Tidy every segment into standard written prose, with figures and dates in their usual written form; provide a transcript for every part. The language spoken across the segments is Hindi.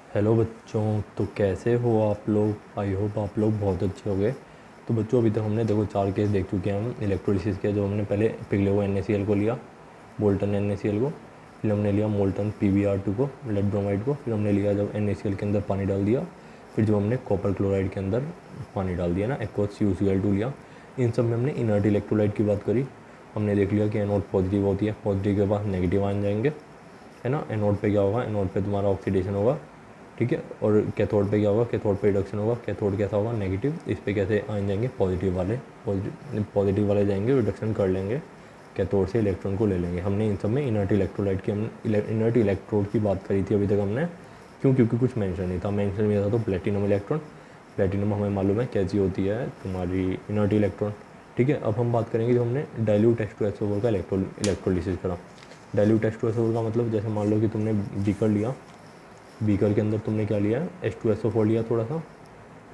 हेलो बच्चों। तो कैसे हो आप लोग? आई होप आप लोग बहुत अच्छे हो गए। तो बच्चों अभी तक हमने देखो 4 केस देख चुके हैं हम इलेक्ट्रोलिसिस के। जो हमने पहले पिघले हुए NaCl को लिया, मोल्टन NaCl को, फिर हमने लिया मोल्टन PbR2 को, लेड ब्रोमाइड को, फिर हमने लिया जब NaCl के अंदर पानी डाल दिया, फिर जब हमने कॉपर क्लोराइड के अंदर पानी डाल दिया ना, एक्वस CuCl2 लिया। इन सब में हमने इनर्ट इलेक्ट्रोलाइट की बात करी। हमने देख लिया कि एनोड पॉजिटिव होती है, पॉजिटिव के पास नेगेटिव आन जाएंगे, है ना। एनोड पे क्या होगा? एनोड पे तुम्हारा ऑक्सीडेशन होगा, ठीक है। और कैथोड पे क्या होगा? कैथोड पे रिडक्शन होगा। कैथोड कैसा होगा? नेगेटिव। इस पे कैसे आ जाएंगे? पॉजिटिव वाले, पॉजिटिव वाले जाएंगे, रिडक्शन कर लेंगे, कैथोड से इलेक्ट्रॉन को ले लेंगे। हमने इन सब में इनर्ट इलेक्ट्रोलाइट की इनर्ट इलेक्ट्रोड की बात करी थी अभी तक हमने। क्यों? क्योंकि कुछ मेंशन नहीं था। मेंशन नहीं था तो प्लेटिनम इलेक्ट्रॉन, प्लेटिनम हमें मालूम है कैसी होती है तुम्हारी इनर्ट इलेक्ट्रॉन, ठीक है। अब हम बात करेंगे जो हमने डाइल्यूट H2SO4 का इलेक्ट्रोलिसिस करा। डाइल्यूट H2SO4 का मतलब जैसे मान लो कि तुमने बीकर लिया, बीकर के अंदर तुमने क्या लिया? H2SO4 लिया थोड़ा सा।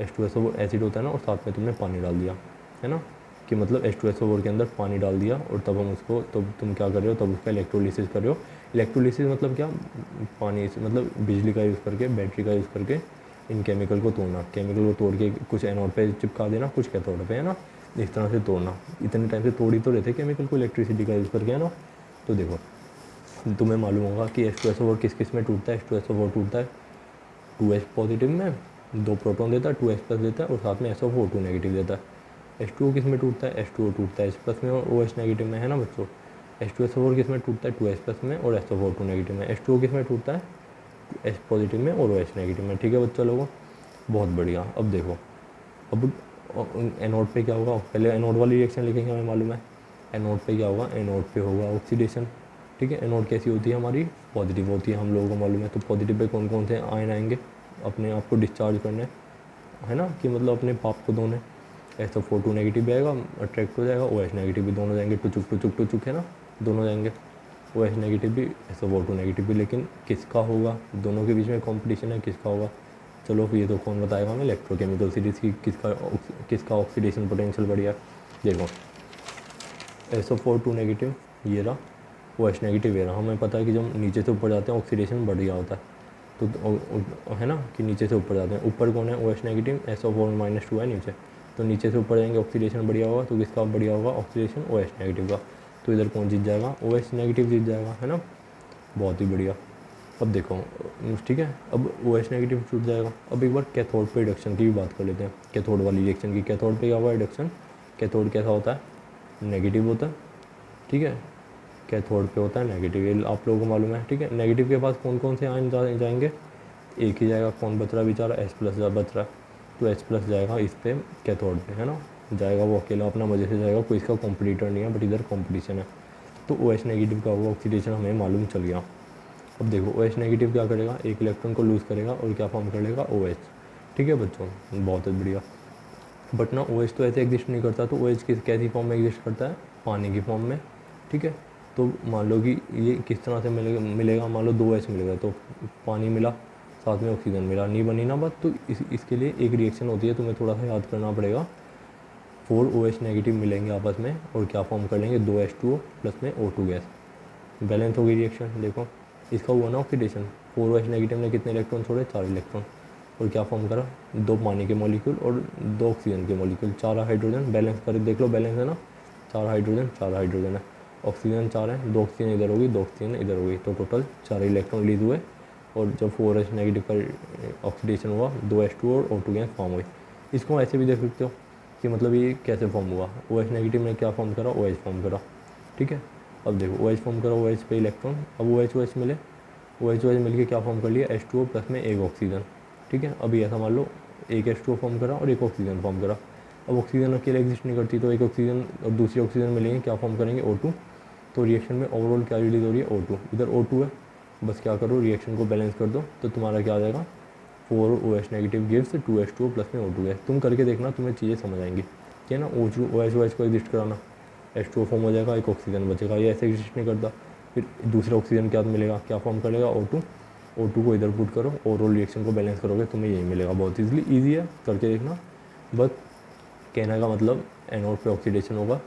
H2SO4 एसिड होता है ना, और साथ में तुमने पानी डाल दिया, है ना। कि मतलब H2SO4 के अंदर पानी डाल दिया और तब हम उसको, तब तुम क्या कर रहे हो? तब उसका इलेक्ट्रोलिसिस कर रहे हो। इलेक्ट्रोलिसिस मतलब क्या? पानी से मतलब बिजली का यूज़ करके, बैटरी का यूज़ करके इन केमिकल को तोड़ना। केमिकल को तोड़ के कुछ एनोड पे चिपका देना, कुछ कैथोड पे, है ना। इस तरह से तोड़ना। इतने टाइम से तोड़ ही तो रहते केमिकल को इलेक्ट्रिसिटी का यूज़ करके, है ना। तो देखो, तुम्हें मालूम होगा कि H2SO4 किस किस में टूटता है। H2SO4 टूटता है 2H पॉजिटिव में, 2 प्रोटॉन देता है, 2H प्लस देता है, और साथ में SO4 2 नेगेटिव देता है। H2O किस में टूटता है? H2O टूटता है H प्लस में और OH नेगेटिव में, है ना बच्चों। H2SO4 किस में टूटता है? 2H प्लस में और SO4 2 नेगेटिव में। H2O किस में टूटता है? H पॉजिटिव में और OH नेगेटिव में, ठीक है बच्चों लोगों। बहुत बढ़िया। अब देखो, अब एनोड पे क्या होगा? पहले एनोड वाली रिएक्शन लिखेंगे, हमें मालूम है। एनोड पे क्या होगा? एनोड पे होगा ऑक्सीडेशन, ठीक है। एनोड कैसी होती है हमारी? पॉजिटिव होती है, हम लोगों को मालूम है। तो पॉजिटिव पे कौन कौन से आयन आएंगे अपने आप को डिस्चार्ज करने, है ना, कि मतलब अपने पाप को धोने। SO4 2 नेगेटिव भी आएगा, अट्रैक्ट हो जाएगा। OH नेगेटिव भी दोनों जाएंगे, टुचुक टुचुक टुचुक, है ना, दोनों जाएंगे। OH नेगेटिव भी, SO4 2 नेगेटिव भी। लेकिन किसका होगा? दोनों के बीच में कॉम्पिटिशन है, किसका होगा? चलो ये तो कौन बताएगा हमें? इलेक्ट्रोकेमिकल सीरीज़ की किसका ऑक्सीडेशन पोटेंशियल बढ़िया। देखो, SO4 2 नेगेटिव ये रहा, OH नेगेटिव ये रहा। हमें पता है कि जब नीचे से ऊपर जाते हैं ऑक्सीडेशन बढ़ गया होता है। तो है ना, कि नीचे से ऊपर जाते हैं। ऊपर कौन है? OH नेगेटिव, SO4 -2 है नीचे। तो नीचे से ऊपर जाएंगे, ऑक्सीडेशन बढ़िया होगा। तो किसका बढ़िया होगा ऑक्सीडेशन? OH नेगेटिव का। तो इधर कौन जीत जाएगा? OH नेगेटिव जीत जाएगा, है ना। बहुत ही बढ़िया। अब देखो, ठीक है, अब OH नेगेटिव छूट जाएगा। अब एक बार कैथोड पे रिडक्शन की भी बात कर लेते हैं, कैथोड वाली रिएक्शन की। कैथोड पे क्या होगा रिडक्शन? कैथोड कैसा होता है? नेगेटिव होता है, ठीक है। कैथोड पे होता है नेगेटिव, ये आप लोगों को मालूम है, ठीक है। नेगेटिव के पास कौन कौन से आयन जाएंगे? एक ही जाएगा। कौन बच रहा बेचारा? H प्लस बच रहा है। तो H प्लस जाएगा इस पे, कैथोड पे, है ना। जाएगा वो अकेला अपना मज़े से जाएगा, कोई इसका कॉम्पिटिटर नहीं है, बट इधर कॉम्पिटिशन है। तो OH नेगेटिव का होगा ऑक्सीडेशन, हमें मालूम चल गया। अब देखो, OH नेगेटिव क्या करेगा? एक इलेक्ट्रॉन को लूज़ करेगा और क्या फॉर्म कर लेगा? OH, ठीक है बच्चों, बहुत बढ़िया। बट ना OH तो ऐसे एग्जिस्ट नहीं करता। तो OH कैसी फॉर्म में एग्जिस्ट करता है? पानी की फॉर्म में, ठीक है। तो मान लो कि ये किस तरह से मिलेगा। मान लो 2H मिलेगा, तो पानी मिला, साथ में ऑक्सीजन मिला, नहीं बनी ना बात। तो इसके लिए एक रिएक्शन होती है, तुम्हें थोड़ा सा याद करना पड़ेगा। 4 OH नेगेटिव मिलेंगे आपस में और क्या फॉर्म कर लेंगे? 2H2O प्लस में O2 गैस। बैलेंस हो गई रिएक्शन। देखो, इसका हुआ ना ऑक्सीडेशन। 4OH नेगेटिव ने कितने इलेक्ट्रॉन छोड़े? 4 इलेक्ट्रॉन। और क्या फॉर्म करा? 2 पानी के मॉलिक्यूल और 2 ऑक्सीजन के मॉलिक्यूल, 4 हाइड्रोजन। बैलेंस कर देख लो, बैलेंस है ना, 4 हाइड्रोजन 4 हाइड्रोजन है। ऑक्सीजन 4 है, 2 ऑक्सीजन इधर होगी, 2 ऑक्सीजन इधर होगी, तो टोटल 4 इलेक्ट्रॉन रिलीज हुए। और जब 4H नेगेटिव का ऑक्सीडेशन हुआ, 2H2 और O2 गैस फॉर्म हुई। इसको ऐसे भी देख सकते हो कि मतलब ये कैसे फॉर्म हुआ। OH नेगेटिव ने क्या फॉर्म करा? OH फॉर्म करा, ठीक है। अब देखो, OH फॉर्म करा, OH पे इलेक्ट्रॉन, अब OH मिले, OH मिल के क्या फॉर्म कर लिया? H2O प्लस में एक ऑक्सीजन, ठीक है। अभी ऐसा मान लो एक H2O फॉर्म करा और एक ऑक्सीजन फॉर्म करा। अब ऑक्सीजन अकेले एग्जिस्ट नहीं करती, तो एक ऑक्सीजन और दूसरी ऑक्सीजन मिलेंगे, क्या फॉर्म करेंगे? O2। तो रिएक्शन में ओवरऑल क्या रिलीज हो रही है? O2। इधर O2 है, बस क्या करो, रिएक्शन को बैलेंस कर दो, तो तुम्हारा क्या आ जाएगा? 4OH negative gives 2H2O plus में O2 गैस। तुम करके देखना, तुम्हें चीज़ें समझ आएंगी, ठीक है ना। OH को एग्जिस्ट कराना, H2O फॉर्म हो जाएगा, एक ऑक्सीजन बचेगा, ये ऐसे एग्जिस्ट नहीं करता। फिर दूसरे ऑक्सीजन क्या मिलेगा? क्या फॉर्म करेगा? O2 को इधर पुट करो, ओवरऑल रिएक्शन को बैलेंस करोगे, तुम्हें यही मिलेगा। बहुत ईजी है, करके देखना। बस कहने का मतलब, एनोड पे ऑक्सीडेशन होगा,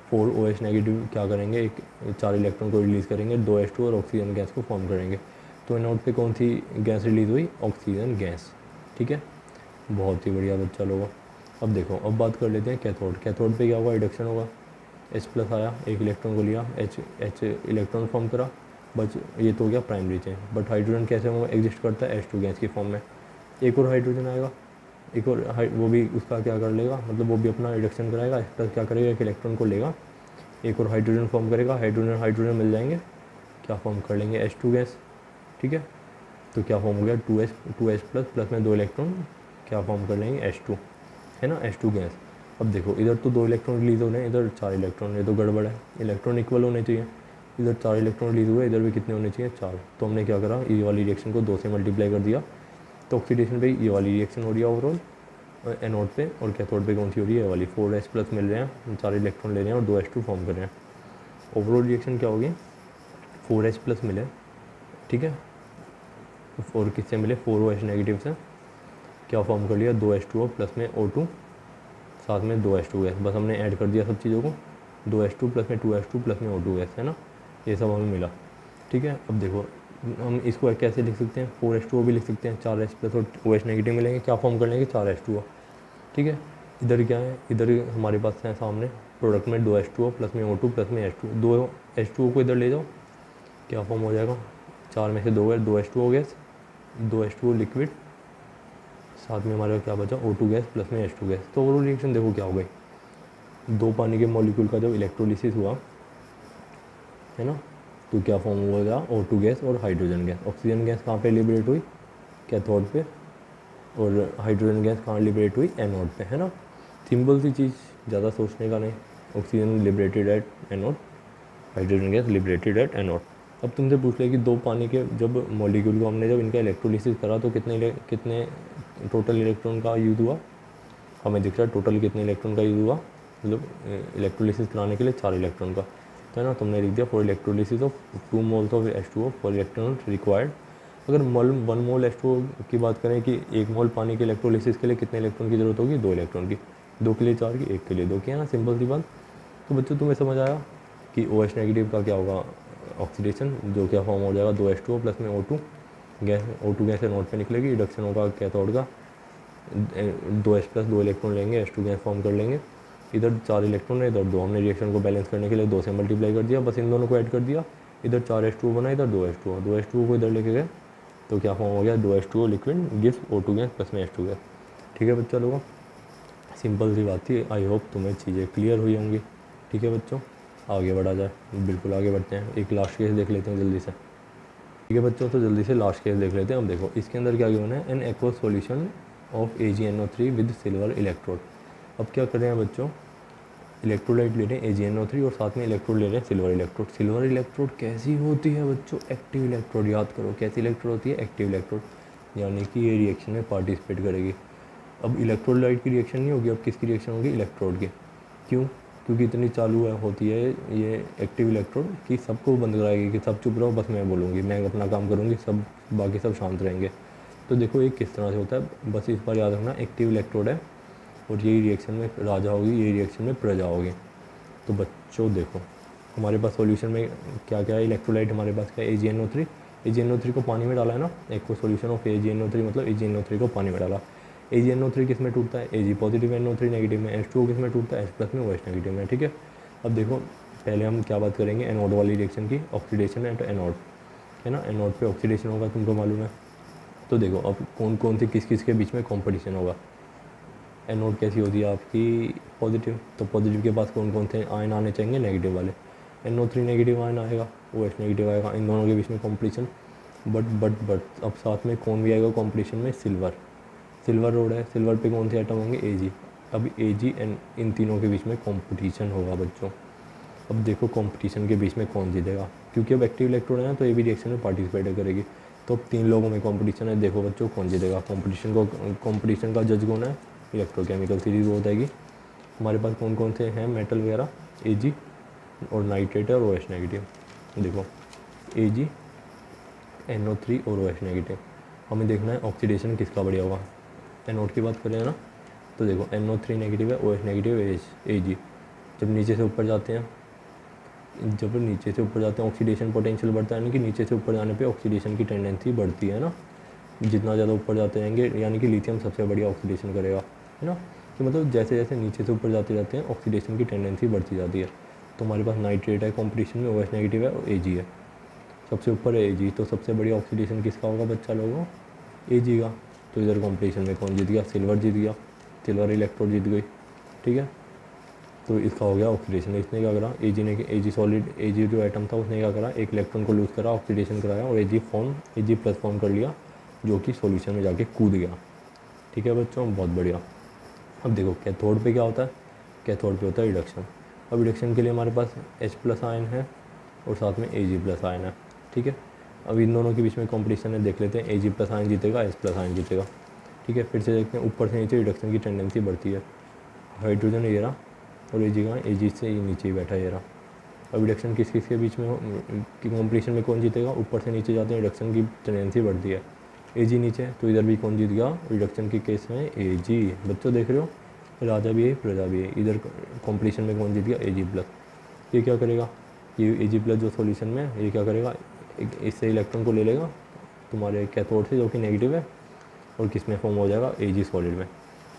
4OH नेगेटिव क्या करेंगे? एक 4 इलेक्ट्रॉन को रिलीज़ करेंगे, 2H2 और ऑक्सीजन गैस को फॉर्म करेंगे। तो एनोड पे कौन सी गैस रिलीज़ हुई, ऑक्सीजन गैस, ठीक है। बहुत ही बढ़िया बच्चा लोगों। अब देखो, अब बात कर लेते हैं कैथोड। कैथोड पे क्या होगा, रिडक्शन होगा, H+ आया, एक इलेक्ट्रॉन को लिया, H इलेक्ट्रॉन फॉर्म करा, बस ये तो हो गया प्राइमरी चेन। बट हाइड्रोजन कैसे होगा, एग्जिस्ट करता है H2 गैस की फॉर्म में। एक और हाइड्रोजन आएगा, एक और वो भी उसका क्या कर लेगा, मतलब वो भी अपना रिडक्शन कराएगा, H+ क्या करेगा, एक इलेक्ट्रॉन को लेगा, एक और हाइड्रोजन फॉर्म करेगा, हाइड्रोजन हाइड्रोजन मिल जाएंगे, क्या फॉर्म कर लेंगे, H2 गैस, ठीक है। तो क्या फॉर्म हो गया, 2H+ प्लस में 2 इलेक्ट्रॉन क्या फॉर्म कर लेंगे, H2, है ना, H2 गैस। अब देखो, इधर तो 2 इलेक्ट्रॉन रिलीज़ हो रहे हैं, इधर 4 इलेक्ट्रॉन, ये तो गड़बड़ है, इलेक्ट्रॉन इक्वल होने चाहिए। इधर 4 इलेक्ट्रॉन रिलीज़ हुए, इधर भी कितने होने चाहिए, 4। तो हमने क्या करा, ये वाली रिएक्शन को 2 से मल्टीप्लाई कर दिया, तो ऑक्सीडेशन पे ये वाली रिएक्शन हो रही है ओवरऑल एनोड पे, और कैथोड पे कौन सी हो रही है, ये वाली। 4H+ मिल रहे हैं, 4 इलेक्ट्रॉन ले रहे हैं और 2 H2 फॉर्म कर रहे हैं। ओवरऑल रिएक्शन क्या होगी, 4H+ मिले, ठीक है, और किससे मिले, 4OH नेगेटिव से, क्या फॉर्म कर लिया, 2H2O प्लस में O2, साथ में 2H2 गैस। बस हमने ऐड कर दिया सब चीज़ों को, 2H2 प्लस में 2H2 प्लस में O2 गैस, है ना, ये सब हमें मिला, ठीक है। अब देखो, हम इसको कैसे लिख सकते हैं, 4H2O भी लिख सकते हैं, 4H+ और OH नेगेटिव मिलेंगे, क्या फॉर्म कर लेंगे, 4H2O, ठीक है। इधर क्या है, इधर हमारे पास है सामने प्रोडक्ट में 2H2O प्लस में O2 प्लस में H2, 2H2O को इधर ले जाओ, क्या फॉर्म हो जाएगा, 4 में से 2 gas, 2H2O gas, 2H2O liquid, साथ में हमारे क्या बचा, O2 गैस प्लस में H2 गैस। तो ओवरऑल रिएक्शन देखो क्या हो गई, 2 पानी के मॉलिक्यूल का जब इलेक्ट्रोलिसिस हुआ, है ना, तो क्या फॉर्म हुआ गया, O2 गैस और हाइड्रोजन गैस। ऑक्सीजन गैस कहाँ पे लिबरेट हुई, कैथोड पे, और हाइड्रोजन गैस कहाँ लिबरेट हुई, एनोड पे, है ना। सिंपल सी चीज़, ज़्यादा सोचने का नहीं। Oxygen liberated at anode, hydrogen gas liberated at anode. अब तुमसे पूछ ले कि 2 पानी के जब मॉलिक्यूल को हमने जब इनका इलेक्ट्रोलिसिस करा तो कितने टोटल इलेक्ट्रॉन का यूज़ हुआ, हमें दिख रहा है टोटल कितने इलेक्ट्रॉन का यूज़ हुआ, मतलब इलेक्ट्रोलिसिस कराने के लिए 4 इलेक्ट्रॉन का, तो है ना, तुमने लिख दिया for electrolysis of 2 moles of H2O for electron required. अगर 1 मोल H2O की बात करें कि 1 मोल पानी के इलेक्ट्रोलिसिस के लिए कितने इलेक्ट्रॉन की ज़रूरत होगी, 2 इलेक्ट्रॉन की, 2 के लिए 4 की, 1 के लिए 2 की, है ना, सिंपल सी बात। तो बच्चों तुम्हें समझ आया कि OH नेगेटिव का क्या होगा, ऑक्सीडेशन, जो क्या फॉर्म हो जाएगा, 2H2O प्लस में O2 gas, O2 gas anode पे निकलेगी, रिडक्शन होगा कैथोड का, 2H+ 2 इलेक्ट्रॉन लेंगे, H2 गैस फॉर्म कर लेंगे, इधर 4 इलेक्ट्रॉन है, इधर 2, हमने रिएक्शन को बैलेंस करने के लिए 2 से मल्टीप्लाई कर दिया, बस इन दोनों को ऐड कर दिया, इधर 4H2O बना, इधर 2H2O को इधर लेके गए, तो क्या फॉर्म हो गया, 2H2O liquid gives O2 gas plus में H2 गैस, ठीक है बच्चा लोगों। सिंपल सी बात थी, आई होप तुम्हें चीज़ें क्लियर हुई होंगी, ठीक है बच्चों। आगे बढ़ा जाए, बिल्कुल आगे बढ़ते हैं, एक लास्ट केस देख लेते हैं जल्दी से, ठीक है बच्चों। तो जल्दी से लास्ट केस देख लेते हैं। अब देखो, इसके अंदर क्या गिवन है, an aqueous solution of AgNO3 with silver electrode. अब क्या कर रहे हैं बच्चों, इलेक्ट्रोलाइट ले रहे हैं AgNO3 और साथ में इलेक्ट्रोड ले रहे हैं सिल्वर इलेक्ट्रोड। सिल्वर इलेक्ट्रोड कैसी होती है बच्चों, एक्टिव इलेक्ट्रोड, याद करो कैसी इलेक्ट्रोड होती है, एक्टिव इलेक्ट्रोड, यानी कि ये रिएक्शन में पार्टिसिपेट करेगी। अब इलेक्ट्रोलाइट की रिएक्शन नहीं होगी, अब किसकी रिएक्शन होगी, इलेक्ट्रोड की। क्यों, क्योंकि इतनी चालू है होती है ये एक्टिव इलेक्ट्रोड कि सबको बंद कराएगी कि सब चुप रहो, बस मैं बोलूँगी, मैं अपना काम करूँगी, सब बाकी सब शांत रहेंगे। तो देखो ये किस तरह से होता है, बस इस बार याद रखना, एक्टिव इलेक्ट्रोड है और यही रिएक्शन में राजा होगी, यही रिएक्शन में प्रजा होगी। तो बच्चों देखो, हमारे पास सॉल्यूशन में क्या क्या है, इलेक्ट्रोलाइट हमारे पास क्या है, AgNO3, AgNO3 को पानी में डाला है ना, एक को सॉल्यूशन ऑफ AgNO3 मतलब AgNO3 को पानी में डाला। AgNO3 किस में टूटता है, Ag पॉजिटिव में, NO3 नेगेटिव में, H2O किस में टूटता है, H+ में, OH नेगेटिव में, ठीक है। अब देखो, पहले हम क्या बात करेंगे, एनोड वाली रिएक्शन की, ऑक्सीडेशन एट एनोड, है ना, एनोड पे ऑक्सीडेशन होगा, तुमको मालूम है। तो देखो अब कौन कौन से किस किस के बीच में कॉम्पिटिशन होगा। एनोड कैसी होती है आपकी, पॉजिटिव, तो पॉजिटिव के पास कौन कौन से आयन आने चाहिए, नेगेटिव वाले, NO3 नेगेटिव आयन आएगा, OH नेगेटिव आएगा, इन दोनों के बीच में कॉम्पिटिशन। बट अब साथ में कौन भी आएगा कॉम्पिटिशन में, सिल्वर रोड है, सिल्वर पे कौन से आइटम होंगे, Ag। अब Ag एंड इन तीनों के बीच में कंपटीशन होगा बच्चों। अब देखो कंपटीशन के बीच में कौन जीतेगा, क्योंकि अब एक्टिव इलेक्ट्रोड है ना, तो ये भी रिएक्शन में पार्टिसिपेट करेगी। तो अब 3 लोगों में कंपटीशन है, देखो बच्चों कौन जीतेगा। कंपटीशन का जज कौन है, इलेक्ट्रोकेमिकल सीरीज वो बताएगी। हमारे पास कौन कौन से हैं मेटल वगैरह, Ag और नाइट्रेट और OH नेगेटिव। देखो Ag, NO3 और OH नेगेटिव। हमें देखना है ऑक्सीडेशन किसका बढ़िया होगा, एनोड की बात करें ना, तो देखो NO3 नेगेटिव है, OH नेगेटिव है, Ag। जब नीचे से ऊपर जाते हैं जब नीचे से ऊपर जाते हैं ऑक्सीडेशन पोटेंशियल बढ़ता है, यानी कि नीचे से ऊपर जाने पे ऑक्सीडेशन की टेंडेंसी बढ़ती है ना। जितना ज़्यादा ऊपर जाते जाएंगे यानी कि लिथियम सबसे बढ़िया ऑक्सीडेशन करेगा, है ना। कि मतलब जैसे जैसे नीचे से ऊपर जाते जाते हैं ऑक्सीडेशन की टेंडेंसी बढ़ती जाती है। तो हमारे पास नाइट्रेट है कॉम्पिटिशन में, OH नेगेटिव है और Ag है, सबसे ऊपर है Ag। तो सबसे बढ़िया ऑक्सीडेशन किसका होगा बच्चा लोगों? Ag का। तो इधर कॉम्पिटिशन में कौन जीत गया? सिल्वर जीत गया, सिल्वर इलेक्ट्रोड जीत गई, ठीक है। तो इसका हो गया ऑक्सीडेशन। इसने क्या करा? Ag सॉलिड, Ag जो एटम था उसने क्या करा? एक इलेक्ट्रॉन को लूज़ करा, ऑक्सीडेशन कराया और Ag प्लस फॉर्म कर लिया, जो कि सॉल्यूशन में जाके कूद गया, ठीक है बच्चों, बहुत बढ़िया। अब देखो कैथोड पे क्या होता है? कैथोड पे होता है रिडक्शन। अब रिडक्शन के लिए हमारे पास H+ आयन है और साथ में Ag+ आयन है, ठीक है। अब इन दोनों के बीच में कॉम्पिटिशन है, देख लेते हैं Ag+ आयन जीतेगा, H+ आयन जीतेगा, ठीक है। फिर से देखते हैं, ऊपर से नीचे रिडक्शन की टेंडेंसी बढ़ती है। हाइड्रोजन ये रहा और Ag कहाँ? Ag से ये नीचे ही बैठा ये रहा। अब रिडक्शन किस किस के बीच में हो कि कॉम्पिटिशन में कौन जीतेगा? ऊपर से नीचे जाते हैं रिडक्शन की टेंडेंसी बढ़ती है। Ag नीचे, तो इधर भी कौन जीत गया रिडक्शन के केस में? Ag। बच्चों देख रहे हो, राजा भी है प्रजा भी है। इधर कॉम्पिटिशन में कौन जीत गया? Ag+। ये क्या करेगा? ये Ag+ जो सॉल्यूशन में है ये क्या करेगा? इससे इलेक्ट्रॉन को ले लेगा तुम्हारे कैथोड से जो कि नेगेटिव है, और किस में फॉर्म हो जाएगा? Ag सॉलिड में।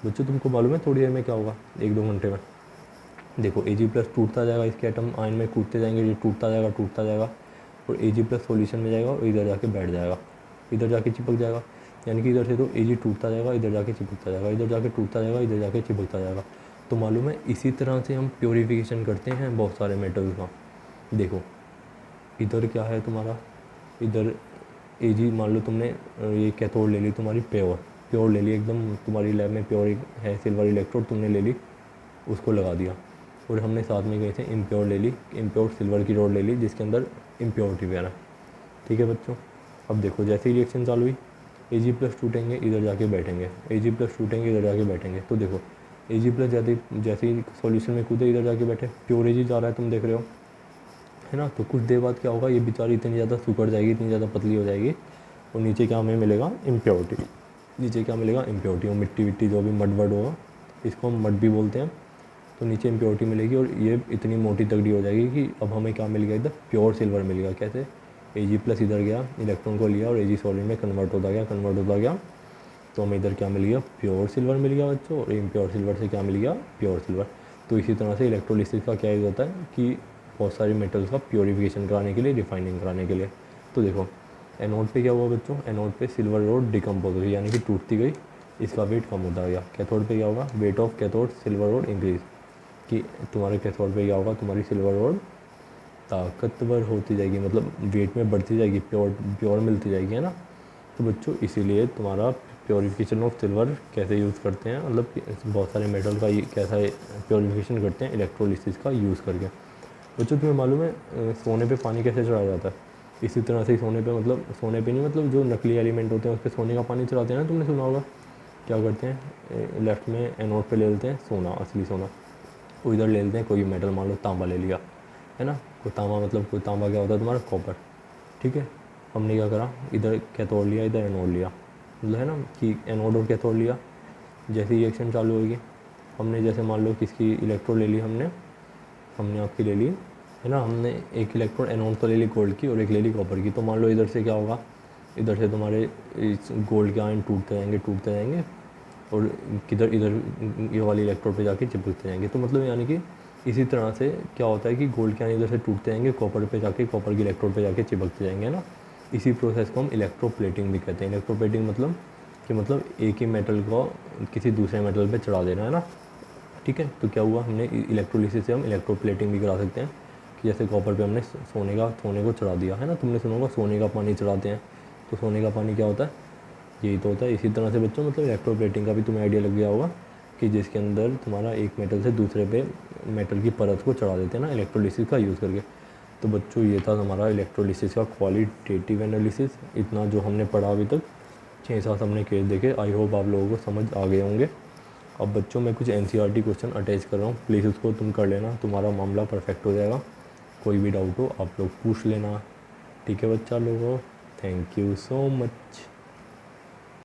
बच्चों तुमको मालूम है थोड़ी देर में क्या होगा? 1-2 घंटे में देखो Ag+ टूटता जाएगा, इसके एटम आयन में कूदते जाएंगे, ये टूटता जाएगा और Ag+ सॉल्यूशन में जाएगा और इधर जाके बैठ जाएगा, इधर जाके चिपक जाएगा। यानी कि इधर से तो Ag टूटता जाएगा, इधर जाके चिपकता जाएगा, इधर जाके टूटता जाएगा, इधर जाके चिपकता जाएगा। तो मालूम है इसी तरह से हम प्योरीफिकेशन करते हैं बहुत सारे मेटल्स का। देखो इधर क्या है तुम्हारा? इधर Ag मान लो तुमने ये कैथोड ले ली तुम्हारी प्योर ले ली एकदम, तुम्हारी लैब में प्योर है सिल्वर इलेक्ट्रोड, तुमने ले ली, उसको लगा दिया। और हमने साथ में गए थे इम्प्योर ले ली, इम्प्योर सिल्वर की रोड ले ली जिसके अंदर इम्प्योरिटी वगैरह, ठीक है बच्चों। अब देखो जैसे ही रिएक्शन चालू हुई Ag+ टूटेंगे, इधर जाके बैठेंगे, Ag+ टूटेंगे, इधर जाके बैठेंगे। तो देखो Ag+ जैसे ही सॉल्यूशन में कूदे इधर जाके बैठे, प्योर Ag जा रहा है, तुम देख रहे हो, है ना। तो कुछ देर बाद क्या होगा? ये बेचारी इतनी ज़्यादा सुकड़ जाएगी, इतनी ज़्यादा पतली हो जाएगी, और नीचे क्या हमें मिलेगा? इम्प्योरिटी। नीचे क्या मिलेगा? इम्प्योरिटी। और मिट्टी विट्टी जो भी मड वड होगा, इसको हम मड भी बोलते हैं। तो नीचे इम्प्योरिटी मिलेगी और ये इतनी मोटी तगड़ी हो जाएगी कि अब हमें क्या मिल गया? इधर प्योर सिल्वर मिल गया। कैसे? Ag+ इधर गया, इलेक्ट्रॉन को लिया और Ag सॉलिड में कन्वर्ट होता गया, तो हमें इधर क्या मिल गया? प्योर सिल्वर मिल गया बच्चों। और इम्प्योर सिल्वर से क्या मिल गया? Pure silver. तो इसी तरह से इलेक्ट्रोलिसिस का क्या यूज़ होता है कि बहुत सारी मेटल्स का प्योरीफिकेशन कराने के लिए, रिफाइनिंग कराने के लिए। तो देखो एनोड पे क्या हुआ बच्चों? एनोड पे सिल्वर रोड डिकम्पोज हुई, यानी कि टूटती गई, इसका वेट कम होता गया। कैथोड पे क्या होगा? Weight of cathode silver road increase, कि तुम्हारे कैथोड पे क्या होगा? तुम्हारी सिल्वर रोड ताकतवर होती जाएगी, मतलब वेट में बढ़ती जाएगी, प्योर मिलती जाएगी, है ना। तो बच्चों इसीलिए तुम्हारा प्योरीफिकेशन ऑफ सिल्वर कैसे यूज़ करते हैं, मतलब बहुत सारे मेटल का कैसा प्योरीफिकेशन करते हैं इलेक्ट्रोलिसिस का यूज़ करके। बच्चों तुम्हें मालूम है सोने पे पानी कैसे चढ़ाया जाता है? इसी तरह से ही सोने पे, मतलब सोने पे नहीं, मतलब जो नकली एलिमेंट होते हैं उस पर सोने का पानी चढ़ाते हैं ना, तुमने सुना होगा। क्या करते हैं? लेफ्ट में एनोड पे ले लेते हैं सोना, असली सोना, वो इधर ले लेते हैं कोई मेटल, मान लो तांबा ले लिया, है ना। कोई तांबा, मतलब कोई तांबा क्या होता है? तुम्हारा कॉपर, ठीक है। हमने क्या करा? इधर कैथोड लिया, इधर एनोड लिया, मतलब है ना कि एनोड और कैथोड लिया। जैसे रिएक्शन चालू होगी, हमने जैसे मान लो किसकी इलेक्ट्रोड ले ली, हमने आपकी ले ली, है ना। हमने एक इलेक्ट्रोड एनोड तो ले ली गोल्ड की और एक ले ली कॉपर की। तो मान लो इधर से क्या होगा? इधर से तुम्हारे इस गोल्ड के आयन टूटते जाएंगे और किधर इधर ये वाली इलेक्ट्रोड पे जाके चिपकते जाएंगे। तो मतलब यानी कि इसी तरह से क्या होता है कि गोल्ड के आयन इधर से टूटते जाएंगे, कॉपर की इलेक्ट्रोड पे जाके चिपकते जाएंगे, है ना। इसी प्रोसेस को हम इलेक्ट्रोप्लेटिंग भी कहते हैं। इलेक्ट्रोप्लेटिंग मतलब कि एक ही मेटल को किसी दूसरे मेटल पे चढ़ा देना, है ना, ठीक है। तो क्या हुआ? हमने इलेक्ट्रोलिसिस से हम इलेक्ट्रोप्लेटिंग भी करा सकते हैं, कि जैसे कॉपर पे हमने सोने को चढ़ा दिया, है ना। तुमने सुना होगा सोने का पानी चढ़ाते हैं, तो सोने का पानी क्या होता है? यही तो होता है। इसी तरह से बच्चों मतलब इलेक्ट्रोप्लेटिंग का भी तुम्हें आइडिया लग गया होगा, कि जिसके अंदर तुम्हारा एक मेटल से दूसरे पे मेटल की परत को चढ़ा देते हैं ना, इलेक्ट्रोलिसिस का यूज़ करके। तो बच्चों ये था हमारा इलेक्ट्रोलिसिस का क्वालिटेटिव एनालिसिस। इतना जो हमने पढ़ा अभी तक, 6-7 हमने केस देखे। आई होप आप लोगों को समझ आ गए होंगे। अब बच्चों मैं कुछ NCERT क्वेश्चन अटैच कर रहा हूँ, प्लीज़ उसको तुम कर लेना, तुम्हारा मामला परफेक्ट हो जाएगा। कोई भी डाउट हो आप लोग पूछ लेना, ठीक है बच्चा लोगों। Thank you so much.